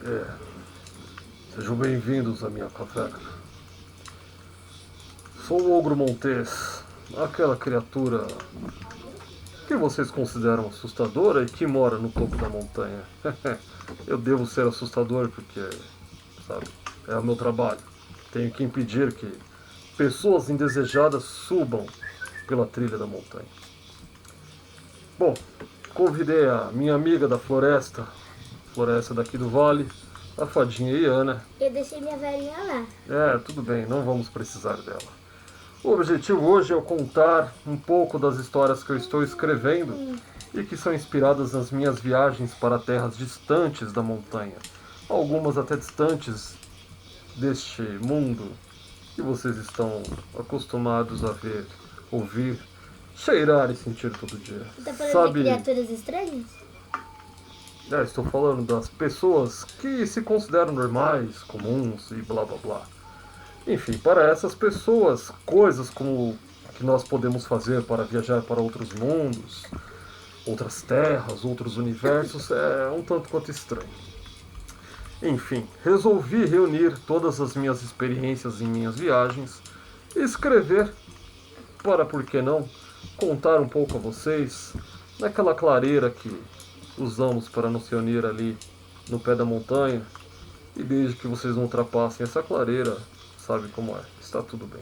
É, sejam bem-vindos à minha caverna. Sou o Ogro Montes, aquela criatura que vocês consideram assustadora e que mora no topo da montanha. Eu devo ser assustador porque, sabe, é o meu trabalho. Tenho que impedir que pessoas indesejadas subam pela trilha da montanha. Bom, convidei a minha amiga da floresta daqui do vale, a fadinha Iana. Eu deixei minha velhinha lá. Tudo bem, não vamos precisar dela. O objetivo hoje é contar um pouco das histórias que eu estou escrevendo e que são inspiradas nas minhas viagens para terras distantes da montanha, algumas até distantes deste mundo que vocês estão acostumados a ver, ouvir, cheirar e sentir todo dia. Você tá falando Sabe, de criaturas estranhas? estou falando das pessoas que se consideram normais, comuns e blá blá blá. Enfim, para essas pessoas, coisas como que nós podemos fazer para viajar para outros mundos, outras terras, outros universos, é um tanto quanto estranho. Enfim, resolvi reunir todas as minhas experiências em minhas viagens e escrever para, por que não, contar um pouco a vocês naquela clareira que usamos para nos reunir ali no pé da montanha. E desde que vocês não ultrapassem essa clareira, sabe como é, está tudo bem.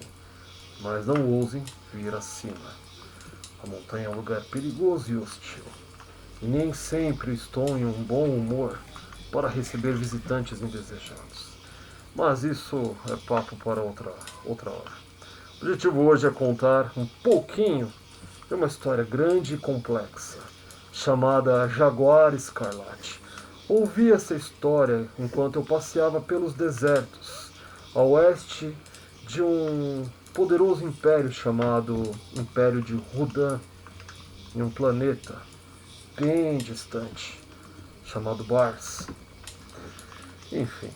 Mas não ousem vir acima. A montanha é um lugar perigoso e hostil. E nem sempre estou em um bom humor para receber visitantes indesejados. Mas isso é papo para outra hora. O objetivo hoje é contar um pouquinho de uma história grande e complexa, chamada Jaguar Escarlate. Ouvi essa história enquanto eu passeava pelos desertos, a oeste de um poderoso império chamado Império de Rudan, em um planeta bem distante, chamado Bars. Enfim,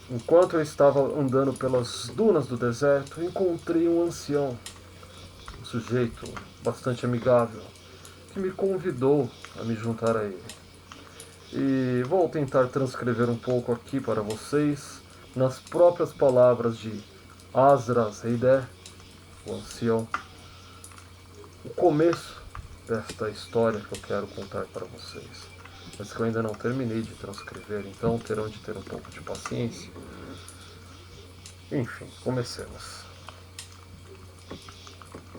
enquanto eu estava andando pelas dunas do deserto, encontrei um ancião, um sujeito bastante amigável, que me convidou a me juntar a ele. E vou tentar transcrever um pouco aqui para vocês, nas próprias palavras de Asras Heidé, o ancião, o começo desta história que eu quero contar para vocês. Mas que eu ainda não terminei de transcrever, então terão de ter um pouco de paciência. Enfim, comecemos.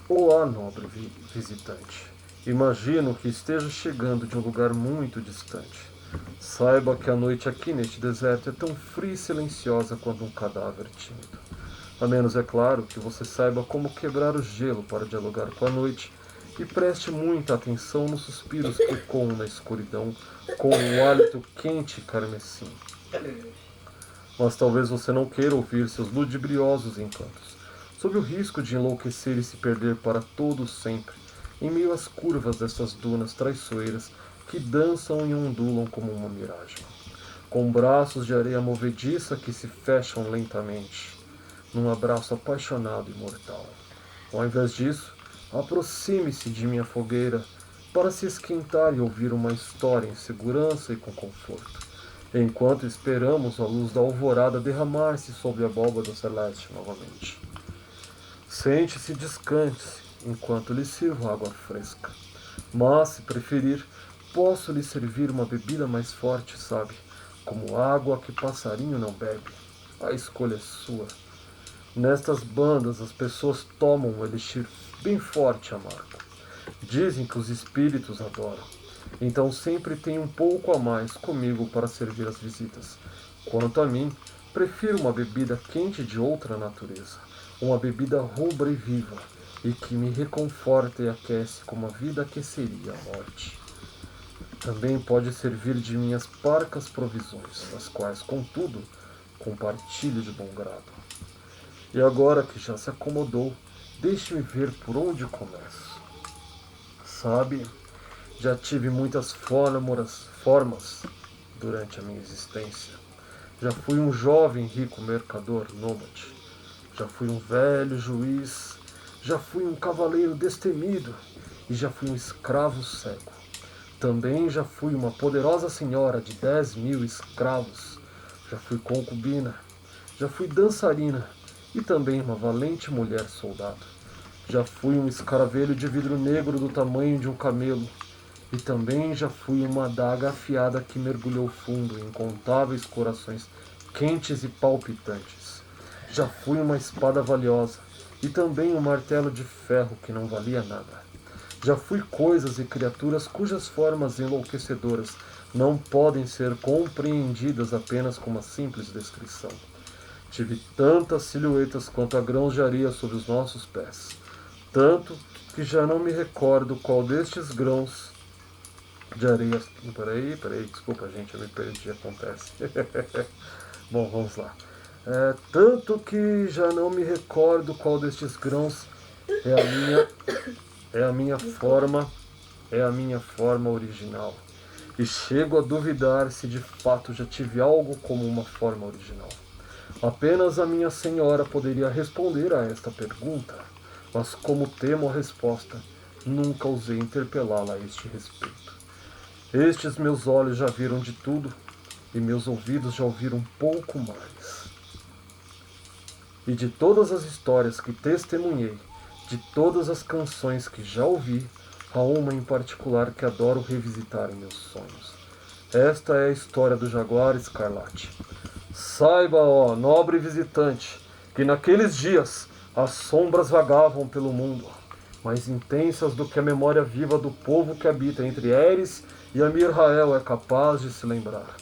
Olá, nobre visitante. Imagino que esteja chegando de um lugar muito distante. Saiba que a noite aqui neste deserto é tão fria e silenciosa quanto um cadáver tímido. A menos, é claro, que você saiba como quebrar o gelo para dialogar com a noite e preste muita atenção nos suspiros que ecoam na escuridão com um hálito quente e carmesim. Mas talvez você não queira ouvir seus ludibriosos encantos, sob o risco de enlouquecer e se perder para todo sempre, em meio às curvas dessas dunas traiçoeiras que dançam e ondulam como uma miragem, com braços de areia movediça que se fecham lentamente, num abraço apaixonado e mortal. Ao invés disso, aproxime-se de minha fogueira para se esquentar e ouvir uma história em segurança e com conforto, enquanto esperamos a luz da alvorada derramar-se sobre a abóbada celeste novamente. Sente-se e descanse enquanto lhe sirvo água fresca. Mas, se preferir, posso lhe servir uma bebida mais forte, sabe? Como água que passarinho não bebe. A escolha é sua. Nestas bandas, as pessoas tomam um elixir bem forte e amargo. Dizem que os espíritos adoram. Então sempre tenho um pouco a mais comigo para servir as visitas. Quanto a mim, prefiro uma bebida quente de outra natureza. Uma bebida rubra e viva, e que me reconforta e aquece como a vida aqueceria a morte. Também pode servir de minhas parcas provisões, as quais, contudo, compartilho de bom grado. E agora que já se acomodou, deixe-me ver por onde começo. Sabe, já tive muitas formas durante a minha existência. Já fui um jovem rico mercador nômade. Já fui um velho juiz. Já fui um cavaleiro destemido. E já fui um escravo cego. Também já fui uma poderosa senhora de 10.000 escravos Já fui concubina, já fui dançarina e também uma valente mulher soldado. Já fui um escaravelho de vidro negro do tamanho de um camelo e também já fui uma adaga afiada que mergulhou fundo em incontáveis corações quentes e palpitantes. Já fui uma espada valiosa e também um martelo de ferro que não valia nada. Já fui coisas e criaturas cujas formas enlouquecedoras não podem ser compreendidas apenas com uma simples descrição. Tive tantas silhuetas quanto há grãos de areia sob os nossos pés, tanto que já não me recordo qual destes grãos de areia... Peraí, desculpa gente, eu me perdi, acontece. Bom, vamos lá. Tanto que já não me recordo qual destes grãos é a minha forma, é a minha forma original. E chego a duvidar se de fato já tive algo como uma forma original. Apenas a minha senhora poderia responder a esta pergunta, mas como temo a resposta, nunca ousei interpelá-la a este respeito. Estes meus olhos já viram de tudo, e meus ouvidos já ouviram um pouco mais. E de todas as histórias que testemunhei, de todas as canções que já ouvi, há uma em particular que adoro revisitar em meus sonhos. Esta é a história do Jaguar Escarlate. Saiba, ó nobre visitante, que naqueles dias as sombras vagavam pelo mundo, mais intensas do que a memória viva do povo que habita entre Eris e Amirrael é capaz de se lembrar.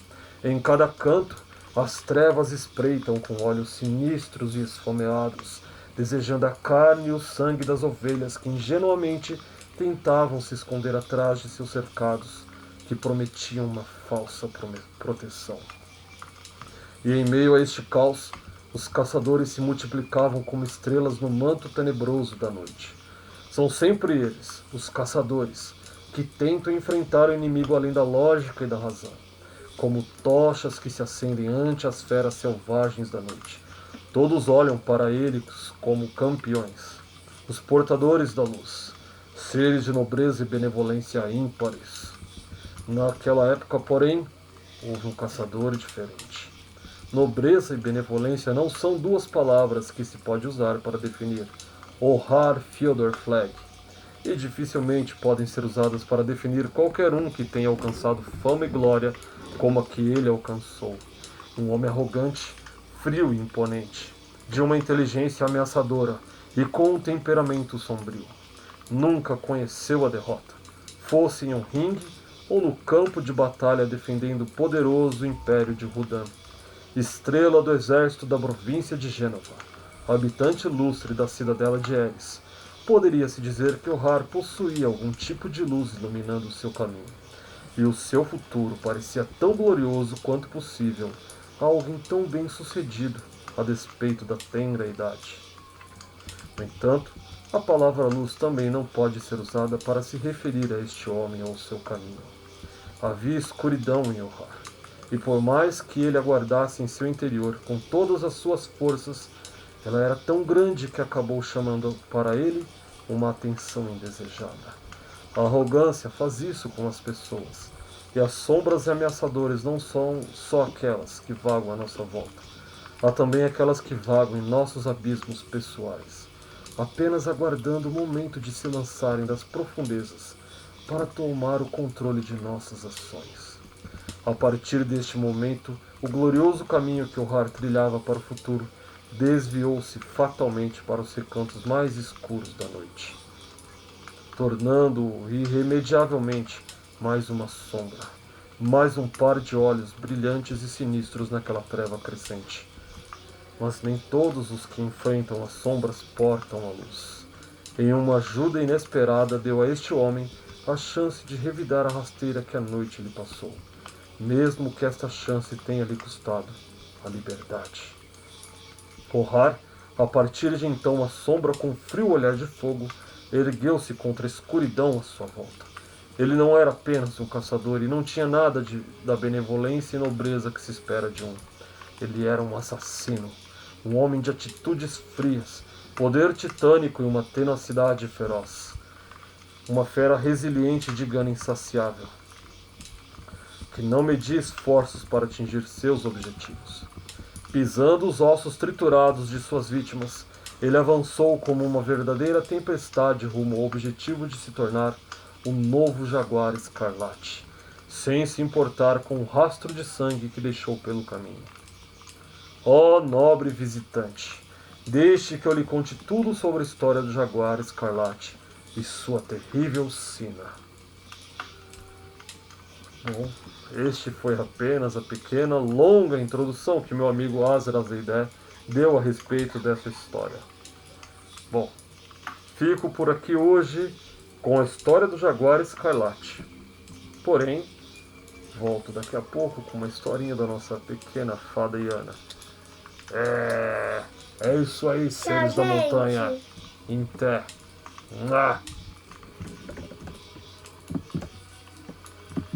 Em cada canto, as trevas espreitam com olhos sinistros e esfomeados, desejando a carne e o sangue das ovelhas que ingenuamente tentavam se esconder atrás de seus cercados, que prometiam uma falsa proteção. E em meio a este caos, os caçadores se multiplicavam como estrelas no manto tenebroso da noite. São sempre eles, os caçadores, que tentam enfrentar o inimigo além da lógica e da razão, como tochas que se acendem ante as feras selvagens da noite. Todos olham para eles como campeões, os portadores da luz, seres de nobreza e benevolência ímpares. Naquela época, porém, houve um caçador diferente. Nobreza e benevolência não são duas palavras que se pode usar para definir Ohar Fyodor Flag, e dificilmente podem ser usadas para definir qualquer um que tenha alcançado fama e glória como a que ele alcançou. Um homem arrogante, frio e imponente, de uma inteligência ameaçadora e com um temperamento sombrio. Nunca conheceu a derrota, fosse em um ringue ou no campo de batalha defendendo o poderoso império de Rudan. Estrela do exército da província de Gênova, habitante ilustre da cidadela de Eris, poderia-se dizer que Ohar possuía algum tipo de luz iluminando o seu caminho, e o seu futuro parecia tão glorioso quanto possível a alguém tão bem-sucedido a despeito da tenra idade. No entanto, a palavra luz também não pode ser usada para se referir a este homem ou ao seu caminho. Havia escuridão em Ohar, e por mais que ele aguardasse em seu interior com todas as suas forças, ela era tão grande que acabou chamando para ele uma atenção indesejada. A arrogância faz isso com as pessoas, e as sombras ameaçadoras não são só aquelas que vagam à nossa volta. Há também aquelas que vagam em nossos abismos pessoais, apenas aguardando o momento de se lançarem das profundezas para tomar o controle de nossas ações. A partir deste momento, o glorioso caminho que Ohar trilhava para o futuro desviou-se fatalmente para os recantos mais escuros da noite, tornando-o irremediavelmente mais uma sombra, mais um par de olhos brilhantes e sinistros naquela treva crescente. Mas nem todos os que enfrentam as sombras portam a luz. Em uma ajuda inesperada deu a este homem a chance de revidar a rasteira que a noite lhe passou, mesmo que esta chance tenha lhe custado a liberdade. Ohar, a partir de então, a sombra com frio olhar de fogo, ergueu-se contra a escuridão à sua volta. Ele não era apenas um caçador e não tinha nada da benevolência e nobreza que se espera de um. Ele era um assassino, um homem de atitudes frias, poder titânico e uma tenacidade feroz. Uma fera resiliente de gana insaciável, que não media esforços para atingir seus objetivos. Pisando os ossos triturados de suas vítimas, ele avançou como uma verdadeira tempestade rumo ao objetivo de se tornar um novo Jaguar Escarlate, sem se importar com o rastro de sangue que deixou pelo caminho. Ó nobre visitante, deixe que eu lhe conte tudo sobre a história do Jaguar Escarlate e sua terrível sina. Bom, este foi apenas a pequena, longa introdução que meu amigo Azra Zeidé deu a respeito dessa história. Bom, fico por aqui hoje com a história do Jaguar Escarlate. Porém, volto daqui a pouco com uma historinha da nossa pequena fada Iana. É isso aí, seres da montanha. gente. Em té.